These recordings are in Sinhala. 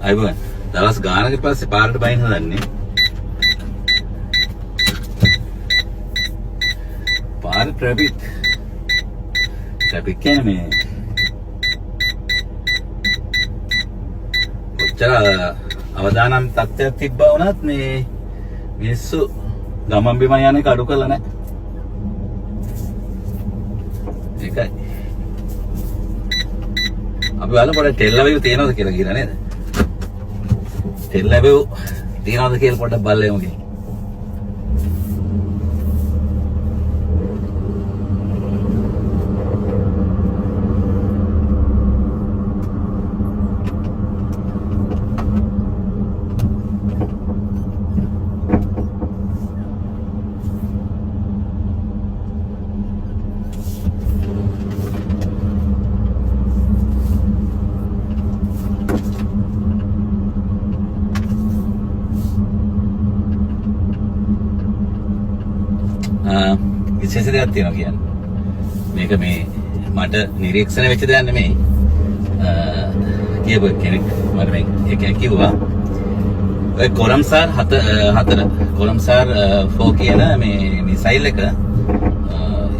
අයිබෝන් දවස් ගානකට පස්සේ පාරට බයින්න හදන්නේ. පාර ට්‍රැෆික් කියන්නේ මේ කොච්චර අවදානම් තත්ත්වයක් තිබ්බා වුණත් මේ මිනිස්සු ගමන් බිමන් යන්නේ කඩු කරලා නැහැ. ඒකයි. අපි බලමු පොඩ්ඩක් ටෙල්ලවිව් තියනවද කියලා කියලා නේද? ටෙල්ලවිව් තියනවද කියලා පොඩ්ඩක් බලමු කියලා. විශේෂ දෙයක් තියෙනවා කියන්නේ. මේක මේ මට නිරීක්ෂණය වෙච්ච දෙයක් නෙමෙයි. කියපු කෙනෙක් මට මේ එකෙක් කිව්වා ඔය කොරම්සාර් 4 කොරම්සාර් 4 කියන මේ මිසයිල් එක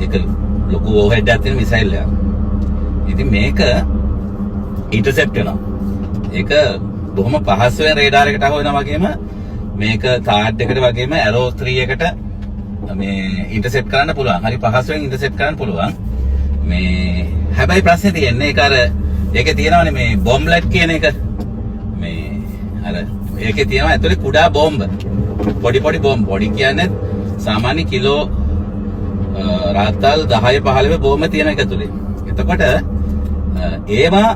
ඒක ලොකු ඕවර්හෙඩ් එකක් තියෙන මිසයිල් එකක්. ඉතින් මේක ඉන්ටර්සෙප්ට් වෙනවා. ඒක බොහොම පහසුවෙන් රේඩාර් එකට අහු වෙනවා වගේම මේක කාඩ් එකට වගේම ඇරෝ 3 එකට මේ ඉන්ටර්සෙප්ට් කරන්න පුළුවන්. හරි පහසුවෙන් ඉන්ටර්සෙප්ට් කරන්න පුළුවන්. මේ හැබැයි ප්‍රශ්නේ තියෙන්නේ ඒක අර ඒකේ තියෙනවනේ මේ බොම්බ්ලට් කියන එක. මේ අර ඒකේ තියෙනවා ඇතුලේ කුඩා බෝම්බ. පොඩි බෝම්බ. පොඩි කියන්නේ සාමාන්‍ය කිලෝ රාත්තල් 10 15 බෝම්බ තියෙන එක ඇතුලේ. එතකොට ඒවා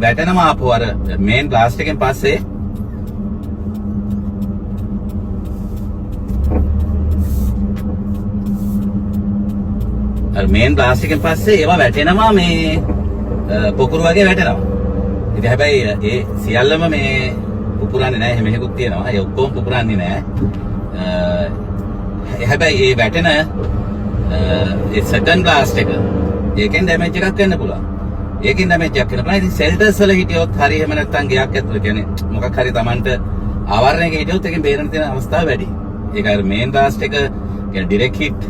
වැටෙනවා ආපහු අර මේන් බ්ලාස්ට් එකෙන් පස්සේ මේන් බ්ලාස්ට් එකෙන් පස්සේ ඒවා වැටෙනවා මේ පොකුරු වගේ වැටෙනවා. ඉතින් හැබැයි ඒ සියල්ලම මේ පුපුරන්නේ නැහැ. එහෙම එකකුත් තියෙනවා. ඒ ඔක්කොම පුපුරන්නේ නැහැ. හැබැයි ඒ වැටෙන ඒ සඩන් බ්ලාස්ට් එක ඒකෙන් ඩැමේජ් එකක් වෙන්න පුළුවන්. ඒකෙන් ඩැමේජ් එකක් වෙන්න පුළුවන්. ඉතින් සෙල්ටර්ස් වල හිටියොත් හරි එහෙම නැත්නම් ගයක් ඇතුළේ කියන්නේ මොකක් හරි Tamanට ආවරණයක හිටියොත් ඒකෙන් බේරෙන්න තියෙන අවස්ථාව වැඩි. ඒක අර මේන් බ්ලාස්ට් එක කියන්නේ ඩිරෙක්ට් හිට්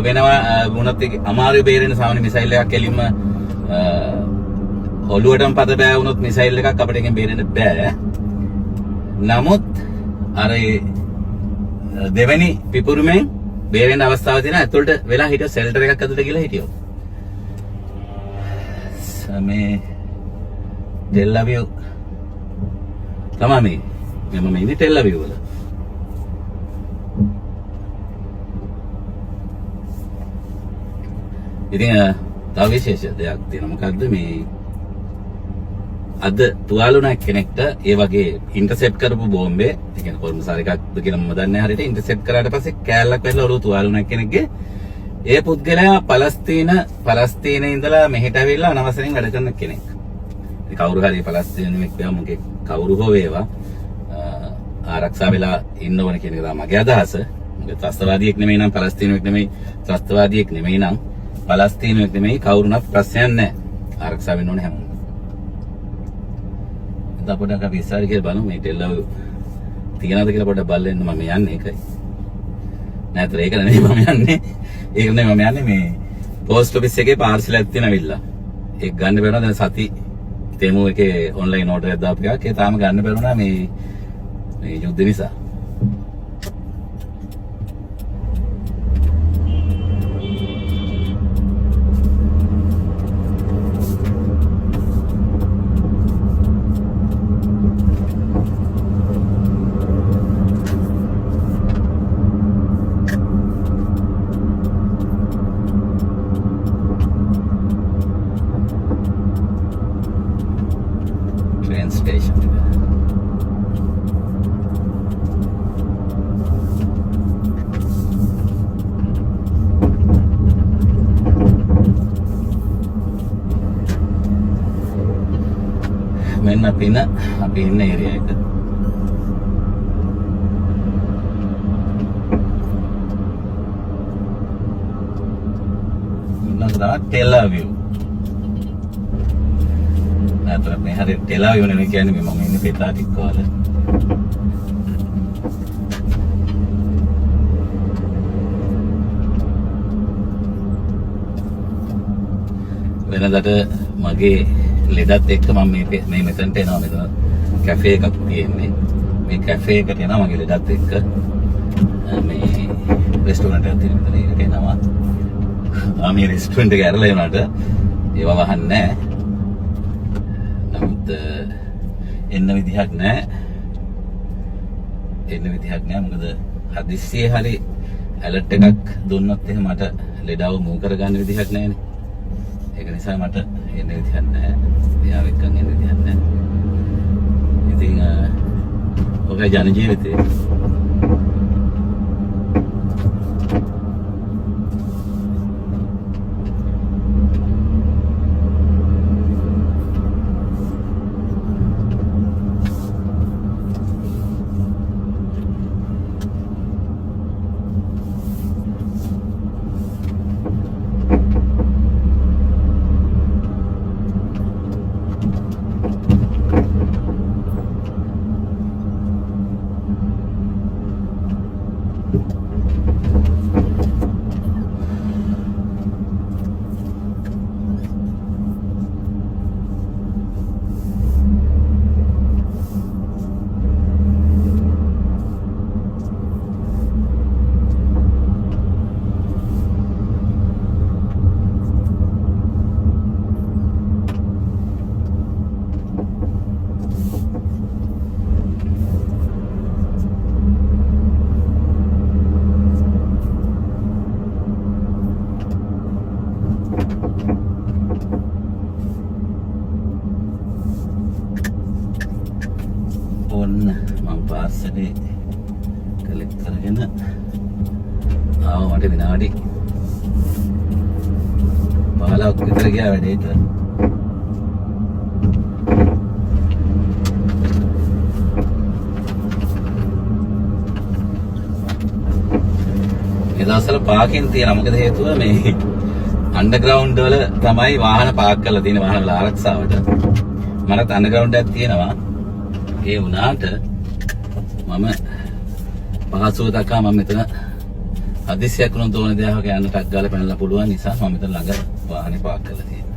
වෙනවා වුණත් අමාරු බේරෙන සාමාන්‍ය මිසයිල් එකක් එලින්ම ඔළුවටම පද බෑ වුණොත් මිසයිල් එකක් අපිට එකෙන් බේරෙන්න බෑ. නමුත් අර දෙවෙනි පිපුරුමෙන් බේරෙන්න අවස්ථාවක් තියෙනවා ඇතුළට වෙලා හිටිය ෂෙල්ටර් එකක් ඇතුළට ගිහලා හිටියොත්. මේ ටෙල්අවිව් තමයි මේ මම ඉන්නේ ටෙල්අවිව් වල. ඉතින් තව විශේෂ දෙයක් තියෙනවා. මොකද්ද මේ අද තුවාලුණා කෙනෙක්ට ඒ වගේ ඉන්ටර්සෙප්ට් කරපු බෝම්බේ ඒ කියන්නේ කොර්මසාර එකක්ද කියලා මම දන්නේ නැහැ හරියට ඉන්ටර්සෙප්ට් කරාට පස්සේ කෑල්ලක් වැටලා ඔළුව තුවාලුණා කෙනෙක්ගේ ඒ පුද්ගලයා පලස්තීනයේ ඉඳලා මෙහෙට ඇවිල්ලා අනවසරයෙන් වැඩ කරන කෙනෙක්. ඉතින් කවුරු හරි පලස්තීනෙක් වෙනවා මොකේ කවුරු හෝ වේවා ආරක්ෂා වෙලා ඉන්න ඕන කියන එක තමයි මගේ අදහස. මොකද ත්‍රස්තවාදියෙක් නෙමෙයි නම් පලස්තීනෙක් නෙමෙයි ත්‍රස්තවාදියෙක් නෙමෙයි නම් පලස්තීනෙක් නෙමෙයි කවුරුණත් ප්‍රශ්නයක් නැහැ. ආරක්ෂා වෙන්න ඕනේ හැමෝම. දැන් පොඩ්ඩක් අපි ඉස්සරහ කියලා බලමු මේ ටෙල්අවිව් තියනවාද කියලා පොඩ්ඩක් බලන්න මම යන්නේ ඒකයි. නැත්නම් ඒක නෙමෙයි මම යන්නේ. ඒක නෙමෙයි මම යන්නේ මේ පෝස්ට් ඔෆිස් එකේ පාර්සල් එකක් තියෙනවිල්ලා. ඒක ගන්න බැරුණා දැන් සති තෙමු එකේ ඔන්ලයින් ඕඩර් එකක් දාපු එකක්. ඒ තාම ගන්න බැරුණා මේ යුද්ධ නිසා. Station. මෙන්න අපි ඉන්න ඒරියා එක. මෙන්න තමයි ටෙල්අවිව්. අතර මේ හරි ටෙලා යෝනේ කියන්නේ මම ඉන්නේ පෙතාටික් කාලේ. වෙනදට මගේ ලෙඩත් එක්ක මම මේ මෙතනට එනවා. මෙතන කැෆේ එකක් තියෙන්නේ. මේ කැෆේ එකට එනවා මගේ ලෙඩත් එක්ක. මේ රෙස්ටෝරන්ට් එකක් තියෙන මෙතන ඒකට එනවා. මේ රෙස්ටෝරන්ට් එක ඇරලා එනවාට ඒව වහන්නේ නැහැ. නමුත් එන්න විදිහක් නැහැ. මොකද හදිස්සියේ හරි ඇලර්ට් එකක් දුන්නොත් එහෙම මට ලෙඩව මූ කරගන්න විදිහක් නැහැනේ. ඒක නිසා මට එන්න විදිහක් නැහැ. එයාව එක්කන් එන්න විදිහක් නැහැ. ඉතින් ඔකයි ජන ජීවිතේ. ඔන්න මම පාර්සලේ කලෙක්ට් කරගෙන ආව. මට විනාඩි 15ක් විතර ගියා වැඩේට. ඒ දවස්වල පාකින් තියෙනවා. මොකද හේතුව මේ අන්ඩර්ග්‍රවුන්ඩ් වල තමයි වාහන පාක් කරලා තියෙන වාහන වල ආරක්ෂාවට. මරත් අන්ඩර්ග්‍රවුන්ඩ් එකක් තියෙනවා. ඒ වුණාට මම පහසුව දක්වා මම මෙතන හදිසියක් වුණොත් ඕන දෙයක් යන්න ටක් ගාලා පැනලා පුළුවන් නිසා මම මෙතන ළඟ වාහනේ පාක් කරලා තියෙනවා.